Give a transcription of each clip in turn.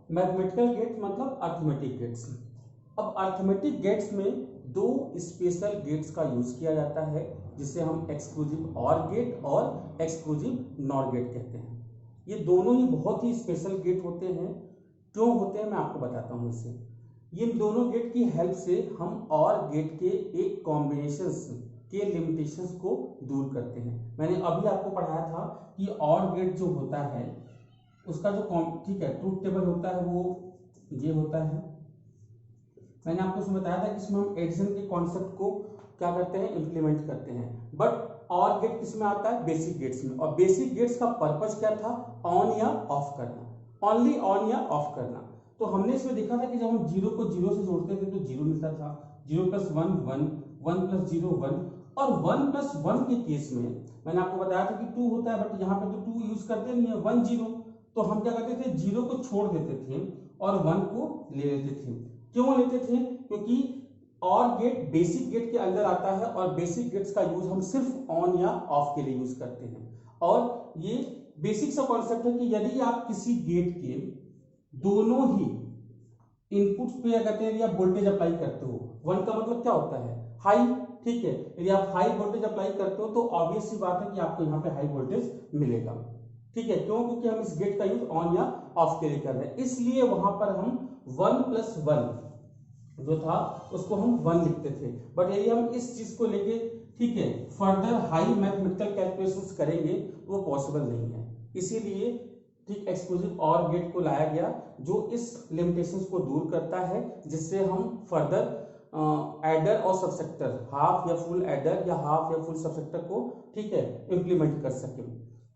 Mathematical gate मतलब arithmetic gets. अब arithmetic gets में दो स्पेशल गेट्स का यूज किया जाता है, जिसे हम एक्सक्लूसिव ऑर गेट और एक्सक्लूसिव नॉर गेट कहते हैं। ये दोनों ही बहुत ही स्पेशल गेट होते हैं। क्यों होते हैं मैं आपको बताता हूँ इसे। इन दोनों गेट की हेल्प से हम और गेट के एक कॉम्बिनेशंस के लिमिटेशंस को दूर करते हैं। मैंने अभी आपको पढ़ाया था कि और गेट जो होता है उसका जो ठीक है ट्रूथ टेबल होता है वो ये होता है। मैंने आपको उसमें बताया था कि इसमें हम एडिशन के कॉन्सेप्ट को क्या करते हैं, इंप्लीमेंट करते हैं। बट और गेट किसमें आता है, बेसिक गेट्स में। और बेसिक गेट्स का पर्पज क्या था, ऑन या ऑफ करना, ओनली ऑन या ऑफ करना। तो हमने इसमें देखा था कि जब हम जीरो को जीरो से जोड़ते थे तो जीरो मिलता था, zero plus one one, one plus zero one, और वन प्लस वन के केस में मैंने आपको बताया था कि टू होता है, बट यहाँ पे तो टू यूज करते नहीं है, वन जीरो। तो हम क्या करते थे, जीरो को छोड़ देते थे और वन को ले लेते थे। क्यों लेते थे, क्योंकि और गेट बेसिक गेट के अंदर आता है और बेसिक गेट्स का यूज हम सिर्फ ऑन या ऑफ के लिए यूज करते हैं। और ये बेसिक सा कॉन्सेप्ट है कि यदि आप किसी गेट के दोनों ही इनपुट पे क्या कहते हैं, यदि आप वोल्टेज अप्लाई करते हो, वन का मतलब क्या होता है, हाई, ठीक है। यदि आप हाई वोल्टेज अप्लाई करते हो तो ऑब्वियस सी बात है कि आपको यहाँ पे हाई वोल्टेज मिलेगा, ठीक है। क्यों, क्योंकि हम इस गेट का यूज ऑन या ऑफ के लिए कर रहे हैं। इसलिए वहां पर हम वन प्लस वन जो था उसको हम वन लिखते थे। बट यदि हम इस चीज को लेके, ठीक है, फर्दर हाई मैथमेटिकल कैलकुलेशंस करेंगे तो वो पॉसिबल नहीं है। इसीलिए ठीक एक्सक्लूसिव और गेट को लाया गया जो इस लिमिटेशंस को दूर करता है, जिससे हम फर्दर एडर और सबसेक्टर, हाफ या फुल एडर या हाफ या फुल सबसेक्टर को, ठीक है, इंप्लीमेंट कर सके।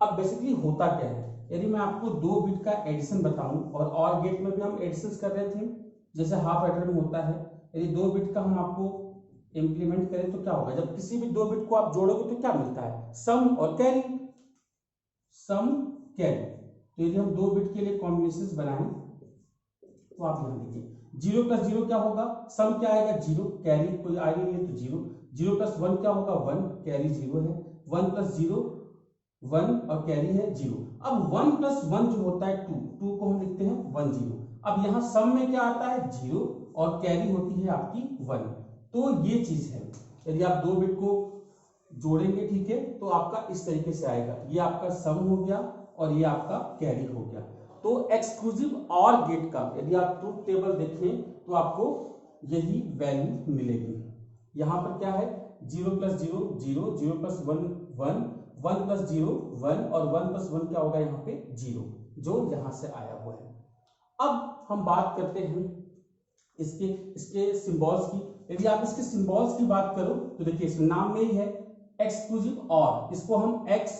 अब बेसिकली होता क्या है, यदि मैं आपको दो बिट का एडिशन बताऊं, और गेट में भी हम एडिशन कर रहे थे जैसे हाफ एडर में होता है। यदि दो बिट का हम आपको इंप्लीमेंट करें तो क्या होगा, जब किसी भी दो बिट को आप जोड़ोगे तो क्या मिलता है, सम और कैरी, सम कैरी। तो यदि हम दो बिट के लिए कॉम्बिनेशंस बनाएं तो आप यहां देखिए, जीरो प्लस जीरो क्या होगा, सम क्या आएगा, जीरो, कैरी कोई आ नहीं है तो जीरो, जीरो प्लस वन क्या होगा, वन, कैरी जीरो है, वन प्लस जीरो वन और कैरी है जीरो। अब वन प्लस वन जो होता है टू, टू को हम लिखते हैं वन जीरो। अब यहाँ सम में क्या आता है, जीरो, और कैरी होती है आपकी वन। तो ये चीज है, यदि आप दो बिट को जोड़ेंगे, ठीक है, तो आपका इस तरीके से आएगा, ये आपका सम हो गया और ये आपका कैरी हो गया। तो एक्सक्लूसिव और गेट का यदि आप ट्रूथ टेबल देखें तो आपको यही वैल्यू मिलेगी। यहां पर क्या है, zero plus zero zero, zero plus one one, one plus zero one, और वन प्लस वन क्या होगा यहाँ पे, जीरो, जो यहां से आया हुआ है। अब हम बात करते हैं इसके इसके सिंबल्स की। यदि आप इसके सिंबल्स की बात करो तो देखिए इसमें नाम में ही है एक्सक्लूसिव और, इसको हम एक्स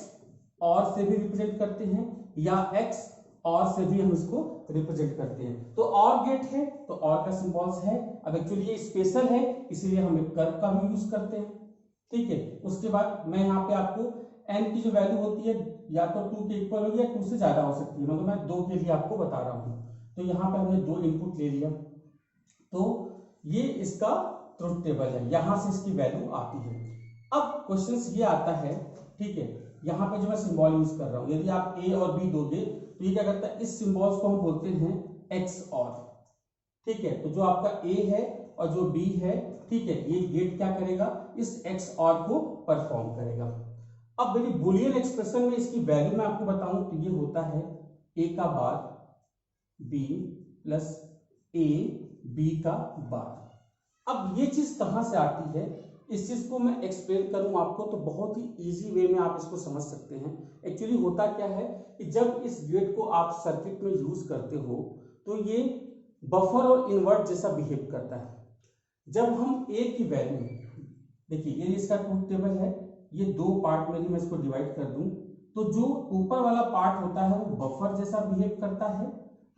और से भी रिप्रेजेंट करते हैं या एक्स और से भी हम इसको रिप्रेजेंट करते हैं। तो और गेट है तो और का सिंबल्स है। अब एक्चुअली ये स्पेशल है इसलिए हम एक कर्व का भी यूज करते हैं, ठीक है। उसके बाद मैं यहाँ पे आपको n की जो वैल्यू होती है या तो 2 के इक्वल होगी या 2 से ज्यादा हो सकती है, मतलब मैं 2 के लिए आपको बता रहा हूँ। तो यहाँ पे हमने दो इनपुट ले लिया, तो ये इसका ट्रुथ टेबल है, यहां से इसकी वैल्यू आती है। अब क्वेश्चन ये आता है, ठीक है, यहाँ पे जो मैं सिंबल यूज कर रहा हूँ, यदि आप ए और बी दोगे तो ये क्या करता है, इस सिंबल्स को हम बोलते हैं एक्स और, ठीक है। तो जो आपका ए है और जो बी है, ठीक है, ये गेट क्या करेगा, इस एक्स और को परफॉर्म करेगा। अब यदि बुलियन एक्सप्रेशन में इसकी वैल्यू मैं आपको बताऊं तो ये होता है ए का बार बी प्लस ए बी का बार। अब ये चीज कहां से आती है, इस चीज को मैं एक्सप्लेन करूं आपको तो बहुत ही इजी वे में आप इसको समझ सकते हैं। एक्चुअली होता क्या है कि जब इस गेट को आप सर्किट में यूज करते हो तो ये बफर और इन्वर्ट जैसा बिहेव करता है। जब हम ए की वैल्यू, देखिए ये इसका ट्रूथ टेबल है, ये दो पार्ट में मैं इसको डिवाइड कर दूं तो जो ऊपर वाला पार्ट होता है वो बफर जैसा बिहेव करता है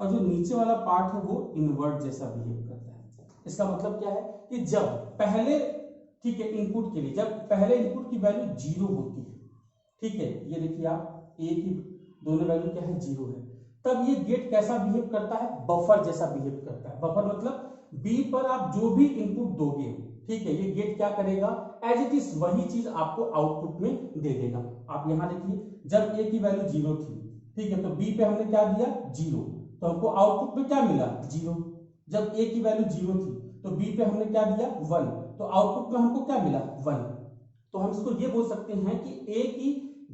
और जो नीचे वाला पार्ट है वो इन्वर्ट जैसा बिहेव करता है। इसका मतलब क्या है कि जब पहले, ठीक है, इनपुट के लिए जब पहले इनपुट की वैल्यू जीरो होती है, ठीक है, ये देखिए आप ए की दोनों वैल्यू क्या है, जीरो है, तब ये गेट कैसा बिहेव करता है, बफर जैसा बिहेव करता है। बफर मतलब बी पर आप जो भी इनपुट दोगे, ठीक है, ये गेट क्या करेगा, एज इट इज वही चीज आपको आउटपुट में दे देगा। आप यहां देखिए जब ए की वैल्यू जीरो थी, ठीक है, तो बी पे हमने क्या दिया, जीरो, तो हमको आउटपुट में क्या मिला 0। जब a की वैल्यू 0 थी तो b पे हमने क्या दिया 1, तो आउटपुट में हमको क्या मिला 1। तो हम इसको ये बोल सकते हैं कि a की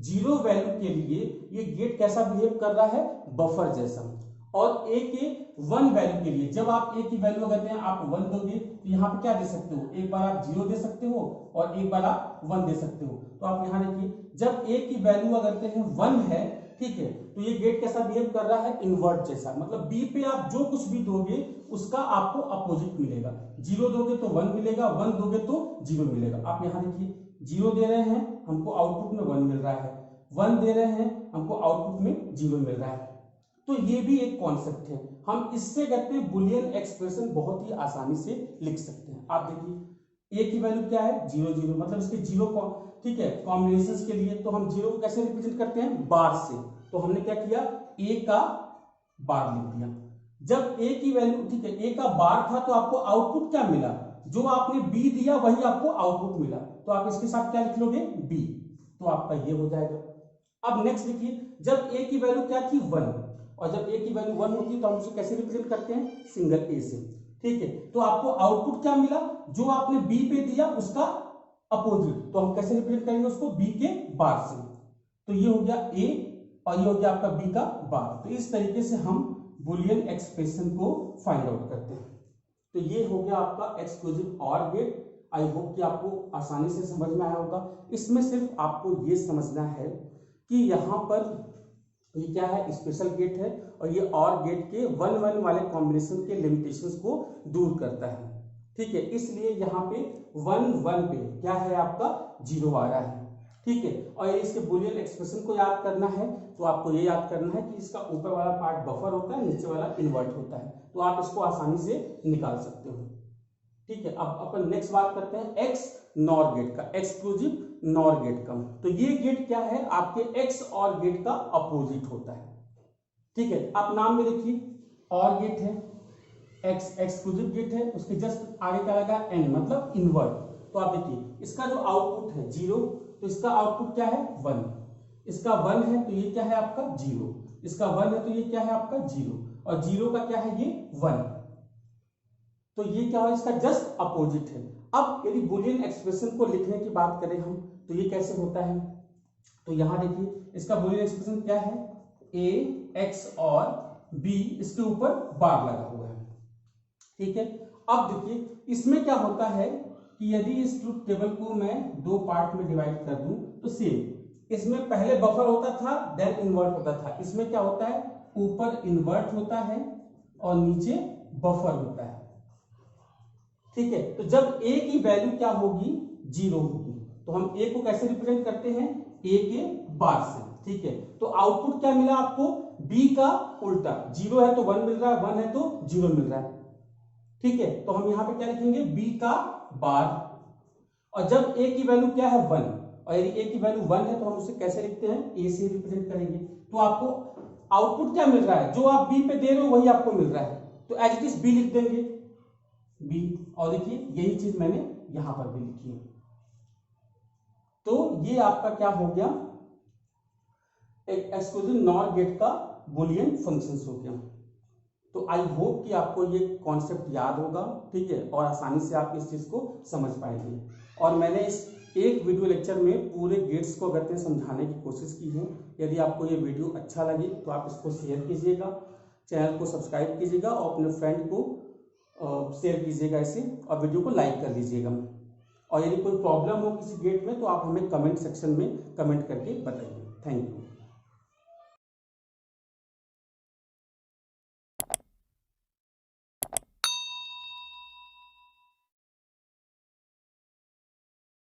0 वैल्यू के लिए ये गेट कैसा बिहेव कर रहा है, बफर जैसा। और a के 1 वैल्यू के लिए जब आप a की वैल्यू अगर दें आप 1 दोगे तो यहाँ पे क्या दे सकते हो, एक बार आप 0 दे सकते हो और एक बार आप 1 दे सकते हो। तो आप यहाँ देखिए जब a की वैल्यू अगर देते हैं 1 है, ठीक है, तो ये गेट कैसा बिहेव कर रहा है, इन्वर्ट जैसा। मतलब b पे आप जो कुछ भी दोगे उसका आपको अपोजिट मिलेगा। 0 दोगे तो 1 मिलेगा, 1 दोगे तो 0 मिलेगा। आप यहाँ देखिए 0 दे रहे हैं हमको आउटपुट में 1 मिल रहा है, 1 दे रहे हैं हमको आउटपुट में 0 मिल रहा है। तो ये भी एक कॉन्सेप्ट है, हम इससे कहते हैं बुलियन एक्सप्रेशन बहुत ही आसानी से लिख सकते हैं। आप देखिए a की वैल्यू क्या है 0 0, मतलब इसके 0 को, ठीक है, कॉम्बिनेशंस के लिए तो हम 0 को कैसे रिप्रेजेंट करते हैं, बार से। तो हमने क्या किया, a का बार लिख दिया। जब a की वैल्यू, ठीक है, a का बार था तो आपको आउटपुट क्या मिला, जो आपने b दिया वही आपको आउटपुट मिला। तो आप इसके साथ क्या लिख लोगे b, तो आपका ये हो जाएगा। अब नेक्स्ट देखिए, जब a की वैल्यू क्या थी 1, और जब a की वैल्यू 1 होती है तो हम उसे कैसे रिप्रेजेंट करते हैं, सिंगल a से, ठीक है। तो आपको आउटपुट क्या मिला, जो आपने b पे दिया उसका अपोजिट, तो हम कैसे रिप्रेजेंट करेंगे उसको, b के बार से। तो ये हो गया a और ये हो गया आपका b का बार। तो इस तरीके से हम बुलियन एक्सप्रेशन को फाइंड आउट करते हैं। तो ये हो गया आपका exclusive or gate. I hope कि आपको आसानी से समझ में आया होगा। इसमें सिर्फ आपको ये समझना है कि यहाँ पर ये क्या है, स्पेशल गेट है, और ये और गेट के 1 1 वाले कॉम्बिनेशन के लिमिटेशंस को दूर करता है, ठीक है। इसलिए यहाँ पे 1 1 पे क्या है आपका 0 आ रहा है, ठीक है। और इसके बुलियन एक्सप्रेशन को याद करना है तो आपको ये याद करना है कि इसका ऊपर वाला पार्ट बफर होता है, नीचे वाला इन्वर्ट होता है। तो आप इसको आसानी से निकाल सकते हो, ठीक है। अब अपन नेक्स्ट बात करते हैं एक्स नॉर गेट का, एक्सक्लूसिव नॉर गेट का। तो ये गेट क्या है, आपके एक्स और गेट का अपोजिट होता है, ठीक है। आप नाम में देखिए और गेट है, एक्स एक्सक्लूसिव गेट है, उसके जस्ट आगे क्या लगा एन, मतलब इन्वर्ट। तो आप देखिए इसका जो आउटपुट है 0, तो इसका आउटपुट क्या है 1, इसका 1 है तो ये क्या है आपका 0, इसका 1 है तो ये क्या है आपका 0, और 0 का क्या है ये 1, तो ये क्या है इसका जस्ट अपोजिट है। अब यदि बुलियन एक्सप्रेशन को लिखने की बात करें हम तो ये कैसे होता है, तो यहां देखिए इसका बुलियन एक्सप्रेशन क्या है, a x और b, इसके ऊपर बार लगा हुआ है, ठीक है। अब देखिए इसमें क्या होता है कि यदि इस ट्रुथ टेबल को मैं 2 पार्ट में डिवाइड कर दूं तो सेम, इसमें पहले बफर होता था देन इन्वर्ट होता था। इसमें क्या होता है, ऊपर इन्वर्ट होता है और नीचे बफर होता है, ठीक है। तो जब a की वैल्यू क्या होगी 0 होगी, तो हम a को कैसे रिप्रेजेंट करते हैं, a के बार से, ठीक है। तो आउटपुट क्या मिला आपको, b का उल्टा, 0 है तो 1 मिल रहा है, 1 है तो 0 मिल रहा है, ठीक है। तो हम यहां पे क्या लिखेंगे, b का बार। और जब a की वैल्यू क्या है 1, और यदि a की वैल्यू 1 है तो हम उसे कैसे लिखते हैं, a से रिप्रेजेंट करेंगे। तो आपको आउटपुट क्या मिल रहा है, जो आप b पे दे रहे हो वही आपको मिल रहा है, तो एज इट इज b लिख देंगे b। और देखिए यही चीज मैंने यहां पर भी लिखी है। तो ये आपका क्या हो गया, एक एक्सक्लूसिव नॉर गेट का बुलियन फंक्शंस हो गया। तो आई होप कि आपको ये कॉन्सेप्ट याद होगा, ठीक है, और आसानी से आप इस चीज को समझ पाएंगे। और मैंने इस एक वीडियो लेक्चर में पूरे गेट्स को अगर समझाने की कोशिश की है। यदि आपको ये वीडियो अच्छा लगे तो आप इसको शेयर कीजिएगा, चैनल को सब्सक्राइब कीजिएगा और अपने फ्रेंड को शेयर कीजिएगा इसे, और वीडियो को लाइक कर लीजिएगा। और यदि कोई प्रॉब्लम हो किसी गेट में तो आप हमें कमेंट सेक्शन में कमेंट करके बताइए। Thank you.